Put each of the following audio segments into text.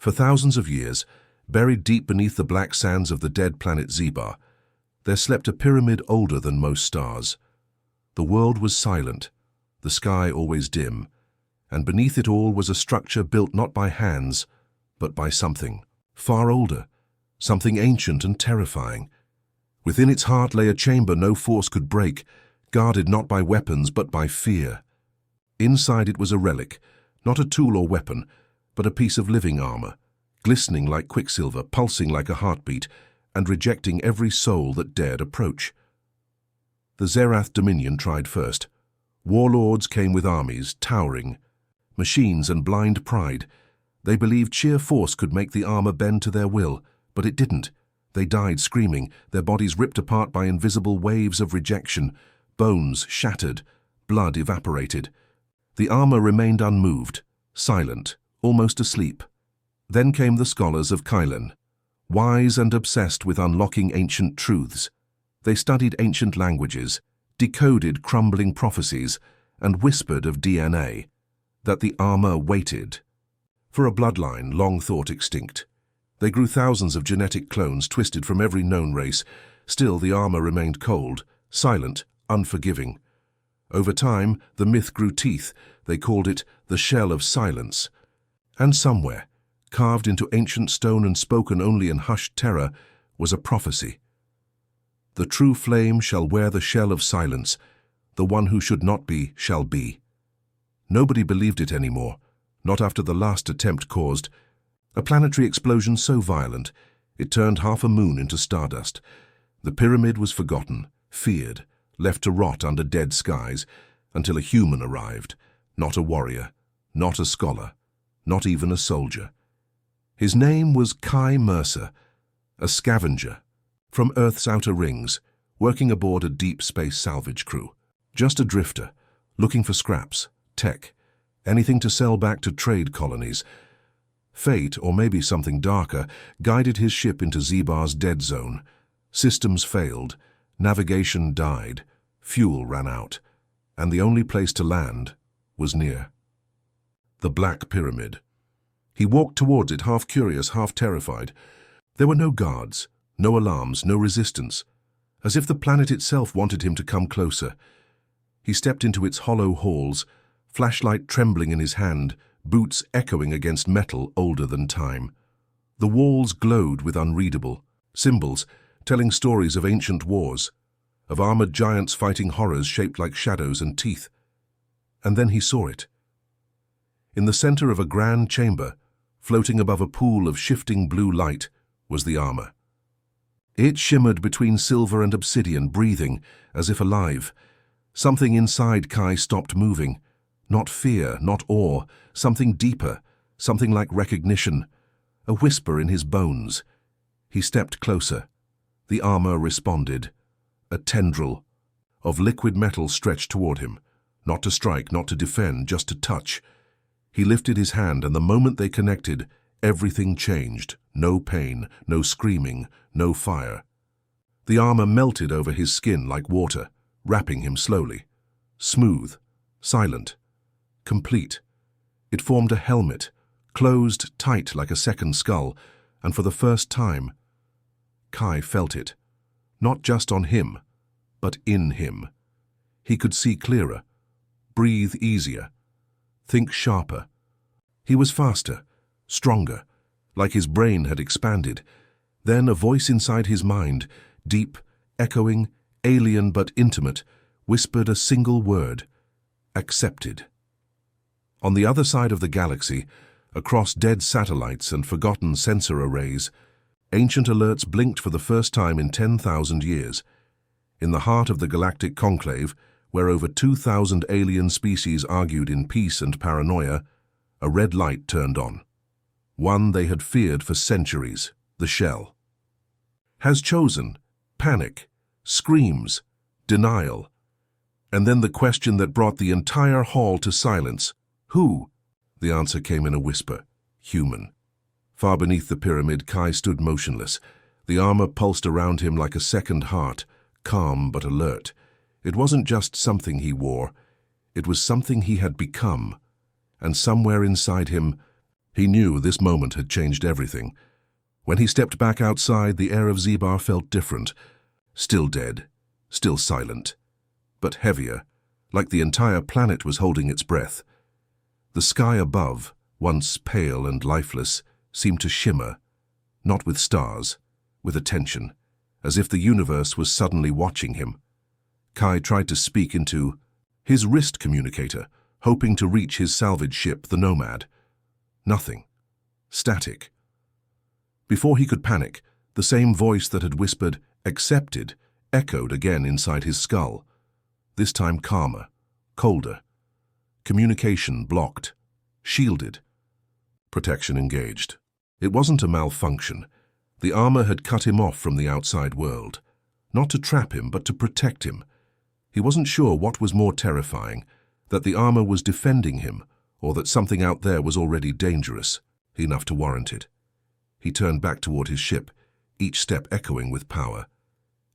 For thousands of years, buried deep beneath the black sands of the dead planet Zibar, there slept a pyramid older than most stars. The world was silent, the sky always dim, and beneath it all was a structure built not by hands, but by something far older, something ancient and terrifying. Within its heart lay a chamber no force could break, guarded not by weapons but by fear. Inside it was a relic, not a tool or weapon, but a piece of living armor, glistening like quicksilver, pulsing like a heartbeat, and rejecting every soul that dared approach. The Zerath Dominion tried first. Warlords came with armies, towering, machines and blind pride. They believed sheer force could make the armor bend to their will, but it didn't. They died screaming, their bodies ripped apart by invisible waves of rejection, bones shattered, blood evaporated. The armor remained unmoved, silent, almost asleep. Then came the scholars of Kylen, wise and obsessed with unlocking ancient truths. They studied ancient languages, decoded crumbling prophecies, and whispered of DNA, that the armor waited for a bloodline long thought extinct. They grew thousands of genetic clones twisted from every known race. Still, the armor remained cold, silent, unforgiving. Over time, the myth grew teeth. They called it the Shell of Silence. And somewhere, carved into ancient stone and spoken only in hushed terror, was a prophecy. The true flame shall wear the shell of silence. The one who should not be shall be. Nobody believed it anymore, not after the last attempt caused a planetary explosion so violent it turned half a moon into stardust. The pyramid was forgotten, feared, left to rot under dead skies, until a human arrived, not a warrior, not a scholar, not even a soldier. His name was Kai Mercer, a scavenger from Earth's outer rings, working aboard a deep space salvage crew. Just a drifter, looking for scraps, tech, anything to sell back to trade colonies. Fate, or maybe something darker, guided his ship into Zibar's dead zone. Systems failed, navigation died, fuel ran out, and the only place to land was near the Black Pyramid. He walked towards it, half curious, half terrified. There were no guards, no alarms, no resistance, as if the planet itself wanted him to come closer. He stepped into its hollow halls, flashlight trembling in his hand, boots echoing against metal older than time. The walls glowed with unreadable symbols, telling stories of ancient wars, of armored giants fighting horrors shaped like shadows and teeth. And then he saw it. In the center of a grand chamber, floating above a pool of shifting blue light, was the armor. It shimmered between silver and obsidian, breathing, as if alive. Something inside Kai stopped moving. Not fear, not awe, something deeper, something like recognition, a whisper in his bones. He stepped closer. The armor responded. A tendril of liquid metal stretched toward him, not to strike, not to defend, just to touch. He lifted his hand, and the moment they connected, everything changed. No pain, no screaming, no fire. The armor melted over his skin like water, wrapping him slowly. Smooth, silent, complete. It formed a helmet, closed tight like a second skull, and for the first time, Kai felt it. Not just on him, but in him. He could see clearer, breathe easier, think sharper. He was faster, stronger, like his brain had expanded. Then a voice inside his mind, deep, echoing, alien but intimate, whispered a single word: accepted. On the other side of the galaxy, across dead satellites and forgotten sensor arrays, ancient alerts blinked for the first time in 10,000 years. In the heart of the galactic conclave, where over 2,000 alien species argued in peace and paranoia, a red light turned on. One they had feared for centuries, the shell. Has chosen, panic, screams, denial. And then the question that brought the entire hall to silence. Who? The answer came in a whisper. Human. Far beneath the pyramid, Kai stood motionless. The armor pulsed around him like a second heart, calm but alert. It wasn't just something he wore. It was something he had become. And somewhere inside him, He knew this moment had changed everything. When he stepped back outside, the air of Zibar felt different. Still dead, still silent, but heavier, like the entire planet was holding its breath. The sky above, once pale and lifeless, seemed to shimmer, not with stars, with attention, as if the universe was suddenly watching him. Kai tried to speak into his wrist communicator, hoping to reach his salvage ship, the Nomad. Nothing. Static. Before he could panic, the same voice that had whispered, "Accepted," echoed again inside his skull. This time calmer, colder. Communication blocked, shielded. Protection engaged. It wasn't a malfunction. The armor had cut him off from the outside world. Not to trap him, but to protect him. He wasn't sure what was more terrifying, that the armor was defending him, or that something out there was already dangerous, enough to warrant it. He turned back toward his ship, each step echoing with power.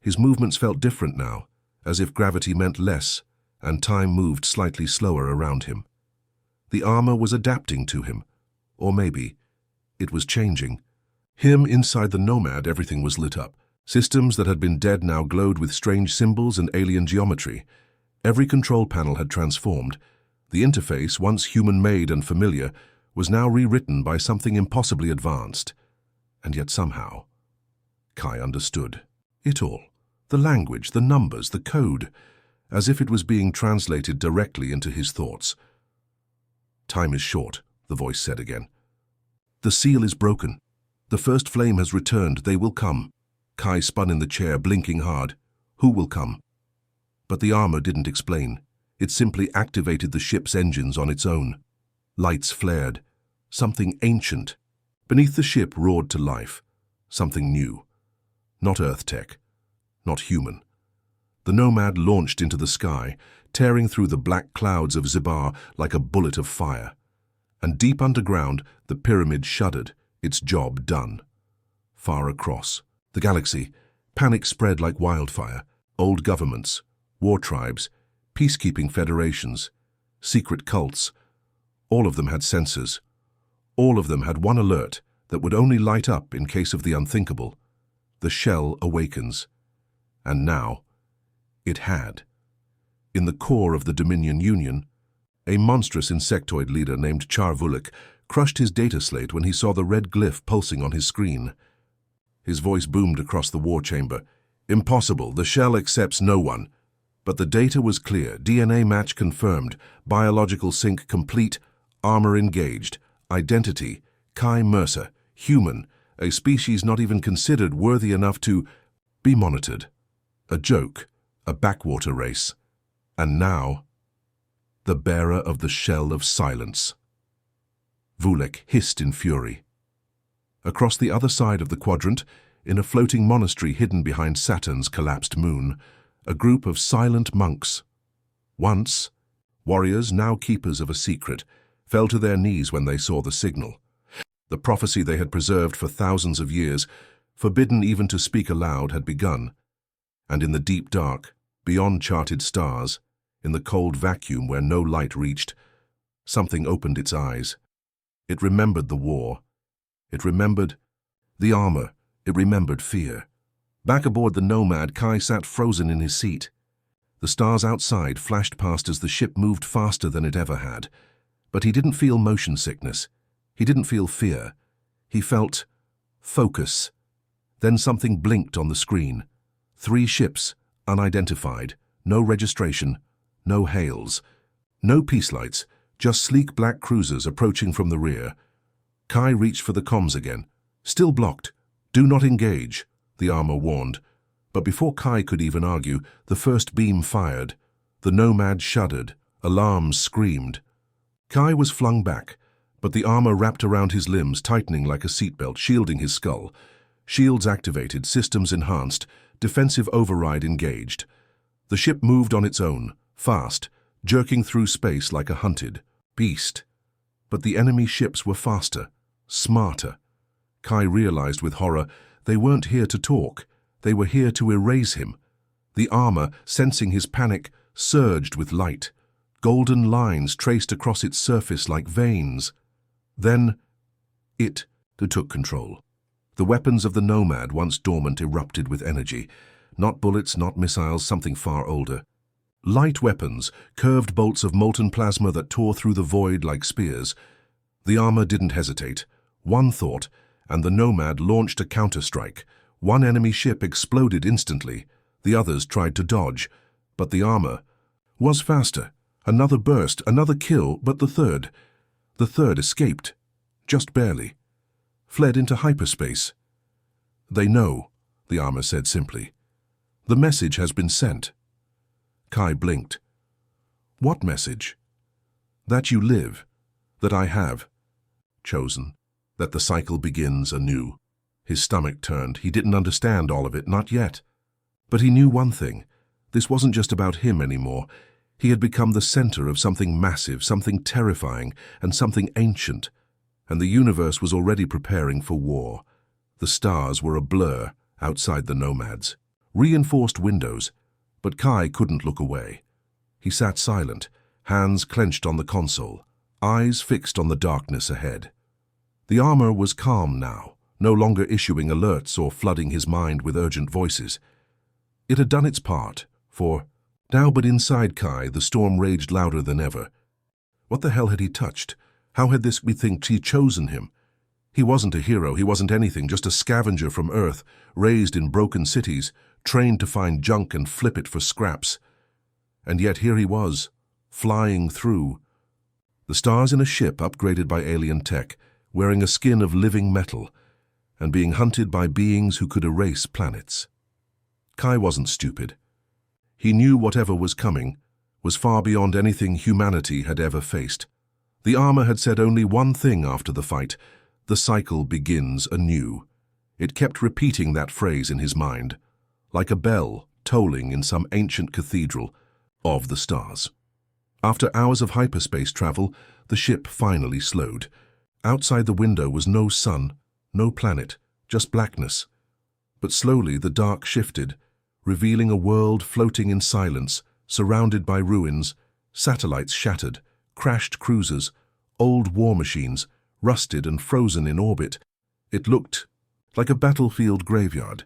His movements felt different now, as if gravity meant less, and time moved slightly slower around him. The armor was adapting to him, or maybe it was changing. Him inside the Nomad, everything was lit up. Systems that had been dead now glowed with strange symbols and alien geometry. Every control panel had transformed. The interface, once human-made and familiar, was now rewritten by something impossibly advanced. And yet somehow, Kai understood it all. The language, the numbers, the code, as if it was being translated directly into his thoughts. "Time is short," the voice said again. "The seal is broken. The first flame has returned. They will come." Kai spun in the chair, blinking hard. Who will come? But the armor didn't explain. It simply activated the ship's engines on its own. Lights flared. Something ancient. Beneath the ship roared to life. Something new. Not Earth tech. Not human. The Nomad launched into the sky, tearing through the black clouds of Zibar like a bullet of fire. And deep underground, the pyramid shuddered, its job done. Far across the galaxy, panic spread like wildfire. Old governments, war tribes, peacekeeping federations, secret cults. All of them had sensors. All of them had one alert that would only light up in case of the unthinkable. The shell awakens. And now, it had. In the core of the Dominion Union, a monstrous insectoid leader named Charvulik crushed his data slate when he saw the red glyph pulsing on his screen. His voice boomed across the war chamber. "Impossible, the shell accepts no one." But the data was clear, DNA match confirmed, biological sync complete, armor engaged, identity, Kai Mercer, human, a species not even considered worthy enough to be monitored. A joke, a backwater race. And now, the bearer of the shell of silence. Vulek hissed in fury. Across the other side of the quadrant, in a floating monastery hidden behind Saturn's collapsed moon, a group of silent monks. Once, warriors, now keepers of a secret, fell to their knees when they saw the signal. The prophecy they had preserved for thousands of years, forbidden even to speak aloud, had begun. And in the deep dark, beyond charted stars, in the cold vacuum where no light reached, something opened its eyes. It remembered the war. It remembered the armor. It remembered fear. Back aboard the Nomad, Kai sat frozen in his seat. The stars outside flashed past as the ship moved faster than it ever had. But he didn't feel motion sickness. He didn't feel fear. He felt focus. Then something blinked on the screen. 3 ships, unidentified, no registration, no hails, no peace lights, just sleek black cruisers approaching from the rear. Kai reached for the comms again. Still blocked. "Do not engage," the armor warned. But before Kai could even argue, the first beam fired. The Nomad shuddered. Alarms screamed. Kai was flung back, but the armor wrapped around his limbs, tightening like a seatbelt, shielding his skull. Shields activated, systems enhanced, defensive override engaged. The ship moved on its own, fast, jerking through space like a hunted beast. But the enemy ships were faster, smarter. Kai realized with horror they weren't here to talk. They were here to erase him. The armor, sensing his panic, surged with light. Golden lines traced across its surface like veins. Then, It took control. The weapons of the Nomad, once dormant, erupted with energy. Not bullets, not missiles, something far older. Light weapons, curved bolts of molten plasma that tore through the void like spears. The armor didn't hesitate. One thought, and the Nomad launched a counterstrike. One enemy ship exploded instantly. The others tried to dodge, but the armor was faster. Another burst, another kill, but the third escaped, just barely, fled into hyperspace. "They know," the armor said simply. "The message has been sent." Kai blinked. "What message?" "That you live, that I have chosen, that the cycle begins anew." His stomach turned. He didn't understand all of it, not yet. But he knew one thing. This wasn't just about him anymore. He had become the center of something massive, something terrifying, and something ancient. And the universe was already preparing for war. The stars were a blur outside the Nomads. Reinforced windows, but Kai couldn't look away. He sat silent, hands clenched on the console, eyes fixed on the darkness ahead. The armor was calm now, no longer issuing alerts or flooding his mind with urgent voices. It had done its part, for now, but inside Kai, the storm raged louder than ever. What the hell had he touched? How had this bethink he chosen him? He wasn't a hero, he wasn't anything, just a scavenger from Earth, raised in broken cities, trained to find junk and flip it for scraps. And yet here he was, flying through the stars in a ship upgraded by alien tech, wearing a skin of living metal, and being hunted by beings who could erase planets. Kai wasn't stupid. He knew whatever was coming was far beyond anything humanity had ever faced. The armor had said only one thing after the fight: the cycle begins anew. It kept repeating that phrase in his mind, like a bell tolling in some ancient cathedral of the stars. After hours of hyperspace travel, the ship finally slowed. Outside the window was no sun, no planet, just blackness. But slowly the dark shifted, revealing a world floating in silence, surrounded by ruins, satellites shattered, crashed cruisers, old war machines, rusted and frozen in orbit. It looked like a battlefield graveyard.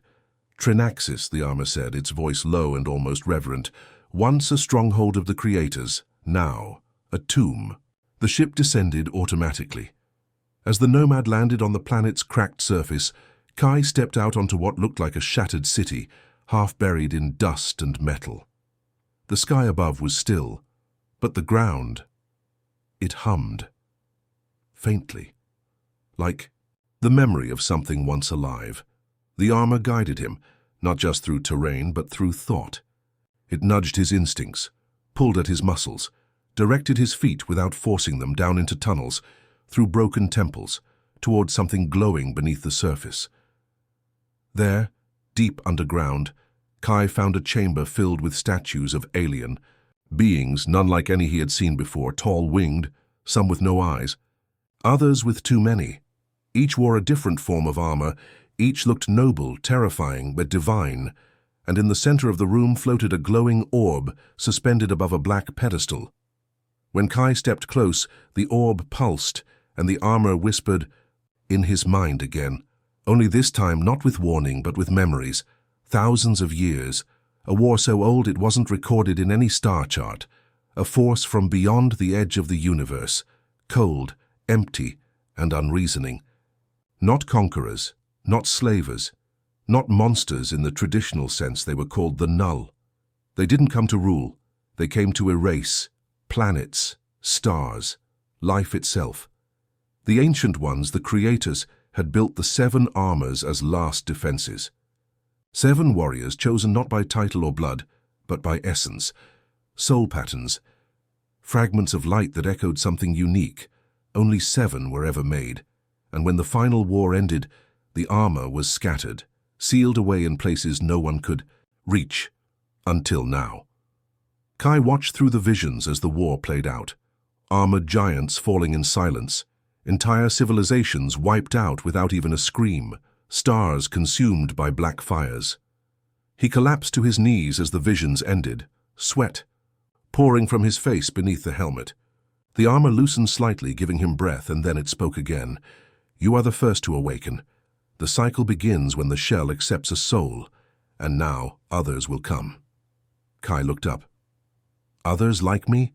Trinaxis, the armor said, its voice low and almost reverent, once a stronghold of the creators, now a tomb. The ship descended automatically. As the Nomad landed on the planet's cracked surface, Kai stepped out onto what looked like a shattered city, half buried in dust and metal. The sky above was still, but the ground, it hummed, faintly, like the memory of something once alive. The armor guided him, not just through terrain, but through thought. It nudged his instincts, pulled at his muscles, directed his feet without forcing them down into tunnels, through broken temples, toward something glowing beneath the surface. There, deep underground, Kai found a chamber filled with statues of alien beings, none like any he had seen before, tall-winged, some with no eyes, others with too many. Each wore a different form of armor, each looked noble, terrifying, but divine, and in the center of the room floated a glowing orb suspended above a black pedestal. When Kai stepped close, the orb pulsed, and the armor whispered, in his mind again, only this time not with warning but with memories. Thousands of years, a war so old it wasn't recorded in any star chart, a force from beyond the edge of the universe, cold, empty, and unreasoning. Not conquerors, not slavers, not monsters in the traditional sense. They were called the Null. They didn't come to rule, they came to erase planets, stars, life itself. The ancient ones, the creators, had built the 7 armors as last defenses. 7 warriors chosen not by title or blood, but by essence, soul patterns, fragments of light that echoed something unique. Only 7 were ever made, and when the final war ended, the armor was scattered, sealed away in places no one could reach, until now. Kai watched through the visions as the war played out. Armored giants falling in silence, entire civilizations wiped out without even a scream, stars consumed by black fires. He collapsed to his knees as the visions ended, sweat pouring from his face beneath the helmet. The armor loosened slightly, giving him breath, and then it spoke again. You are the first to awaken. The cycle begins when the shell accepts a soul, and now others will come. Kai looked up. Others like me?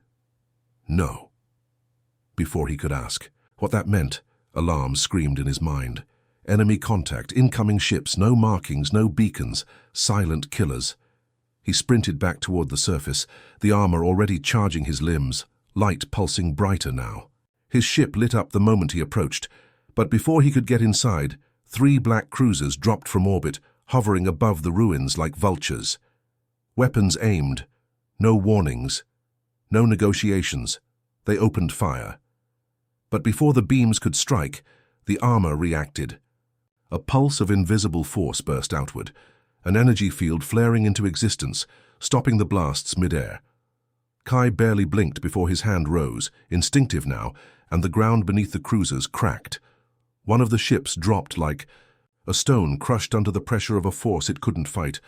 No. Before he could ask what that meant, alarm screamed in his mind. Enemy contact, incoming ships, no markings, no beacons, silent killers. He sprinted back toward the surface, the armor already charging his limbs, light pulsing brighter now. His ship lit up the moment he approached, but before he could get inside, 3 black cruisers dropped from orbit, hovering above the ruins like vultures. Weapons aimed, no warnings, no negotiations. They opened fire. But before the beams could strike, the armor reacted. A pulse of invisible force burst outward, an energy field flaring into existence, stopping the blasts mid-air. Kai barely blinked before his hand rose, instinctive now, and the ground beneath the cruisers cracked. One of the ships dropped like a stone crushed under the pressure of a force it couldn't fight.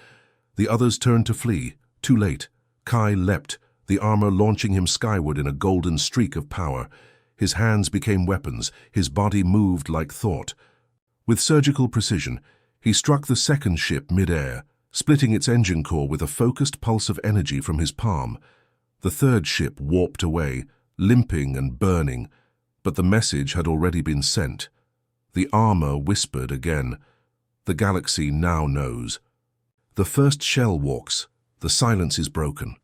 The others turned to flee. Too late. Kai leapt, the armor launching him skyward in a golden streak of power. His hands became weapons, his body moved like thought. With surgical precision, he struck the second ship mid-air, splitting its engine core with a focused pulse of energy from his palm. The third ship warped away, limping and burning, but the message had already been sent. The armor whispered again. The galaxy now knows. The first shell walks. The silence is broken.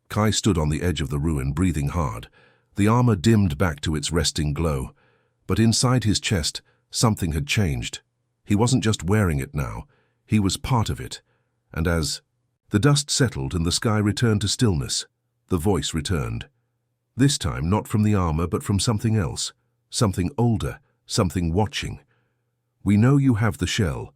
Kai stood on the edge of the ruin, breathing hard. The armor dimmed back to its resting glow. But inside his chest, something had changed. He wasn't just wearing it now. He was part of it. And as the dust settled and the sky returned to stillness, the voice returned. This time not from the armor, but from something else. Something older. Something watching. We know you have the shell.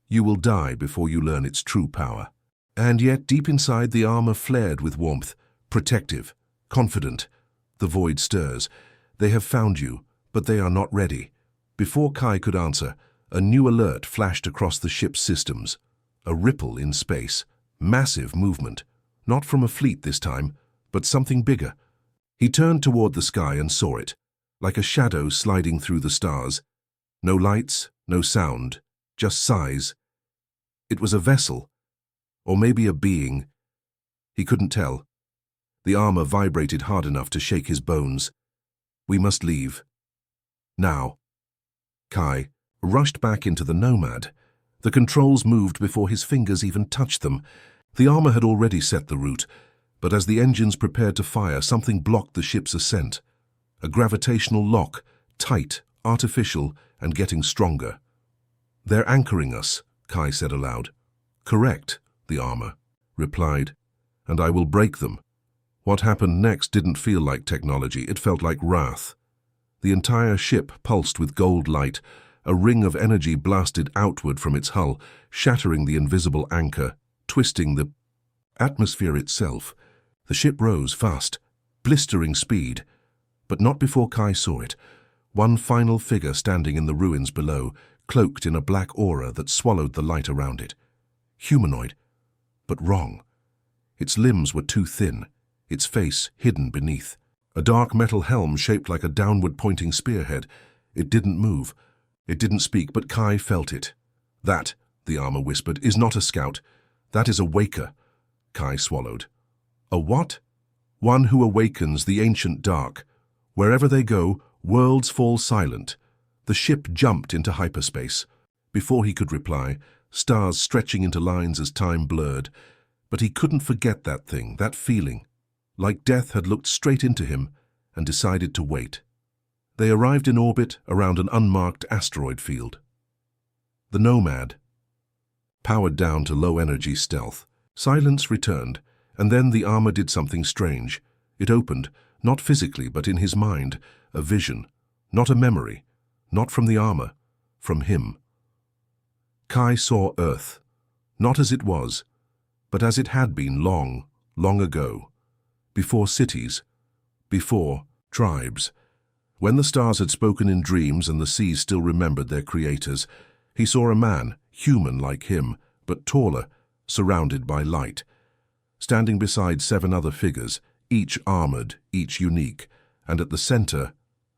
You will die before you learn its true power. And yet deep inside the armor flared with warmth, protective, confident. The void stirs. They have found you, but they are not ready. Before Kai could answer, a new alert flashed across the ship's systems. A ripple in space. Massive movement. Not from a fleet this time, but something bigger. He turned toward the sky and saw it. Like a shadow sliding through the stars. No lights, no sound, just size. It was a vessel, or maybe a being. He couldn't tell. The armor vibrated hard enough to shake his bones. We must leave. Now. Kai rushed back into the Nomad. The controls moved before his fingers even touched them. The armor had already set the route, but as the engines prepared to fire, something blocked the ship's ascent. A gravitational lock, tight, artificial, and getting stronger. They're anchoring us, Kai said aloud. Correct, the armor replied, and I will break them. What happened next didn't feel like technology, it felt like wrath. The entire ship pulsed with gold light, a ring of energy blasted outward from its hull, shattering the invisible anchor, twisting the atmosphere itself. The ship rose fast, blistering speed, but not before Kai saw it. One final figure standing in the ruins below, cloaked in a black aura that swallowed the light around it. Humanoid, but wrong. Its limbs were too thin, its face hidden beneath. A dark metal helm shaped like a downward-pointing spearhead. It didn't move. It didn't speak, but Kai felt it. That, the armor whispered, is not a scout. That is a waker. Kai swallowed. A what? One who awakens the ancient dark. Wherever they go, worlds fall silent. The ship jumped into hyperspace. Before he could reply, stars stretching into lines as time blurred. But he couldn't forget that thing, that feeling. Like death had looked straight into him and decided to wait. They arrived in orbit around an unmarked asteroid field. The Nomad, powered down to low-energy stealth. Silence returned, and then the armor did something strange. It opened, not physically but in his mind, a vision, not a memory, not from the armor, from him. Kai saw Earth, not as it was, but as it had been long, long ago, before cities, before tribes. When the stars had spoken in dreams and the seas still remembered their creators, he saw a man, human like him, but taller, surrounded by light, standing beside 7 other figures, each armored, each unique, and at the center,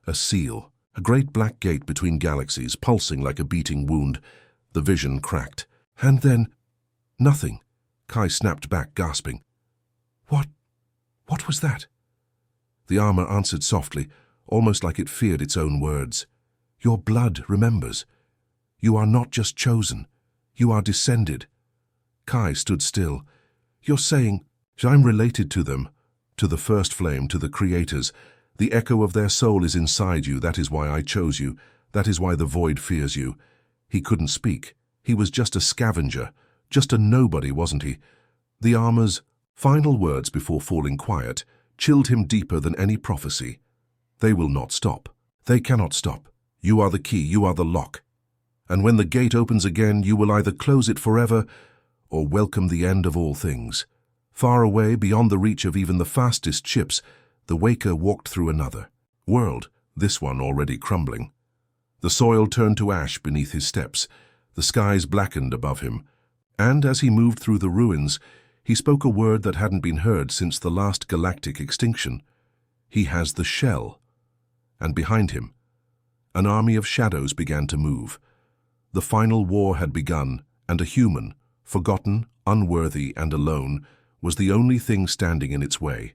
a seal. A great black gate between galaxies, pulsing like a beating wound. The vision cracked. And then, nothing. Kai snapped back, gasping. What was that? The armor answered softly, almost like it feared its own words. Your blood remembers. You are not just chosen. You are descended. Kai stood still. You're saying, I'm related to them, to the first flame, to the creators. The echo of their soul is inside you. That is why I chose you. That is why the void fears you. He couldn't speak. He was just a scavenger, just a nobody, wasn't he? The armor's final words before falling quiet chilled him deeper than any prophecy. They will not stop. They cannot stop. You are the key, you are the lock. And when the gate opens again, you will either close it forever or welcome the end of all things. Far away, beyond the reach of even the fastest ships, the Waker walked through another world, this one already crumbling. The soil turned to ash beneath his steps. The skies blackened above him. And as he moved through the ruins, he spoke a word that hadn't been heard since the last galactic extinction. He has the shell. And behind him, an army of shadows began to move. The final war had begun, and a human, forgotten, unworthy, and alone, was the only thing standing in its way.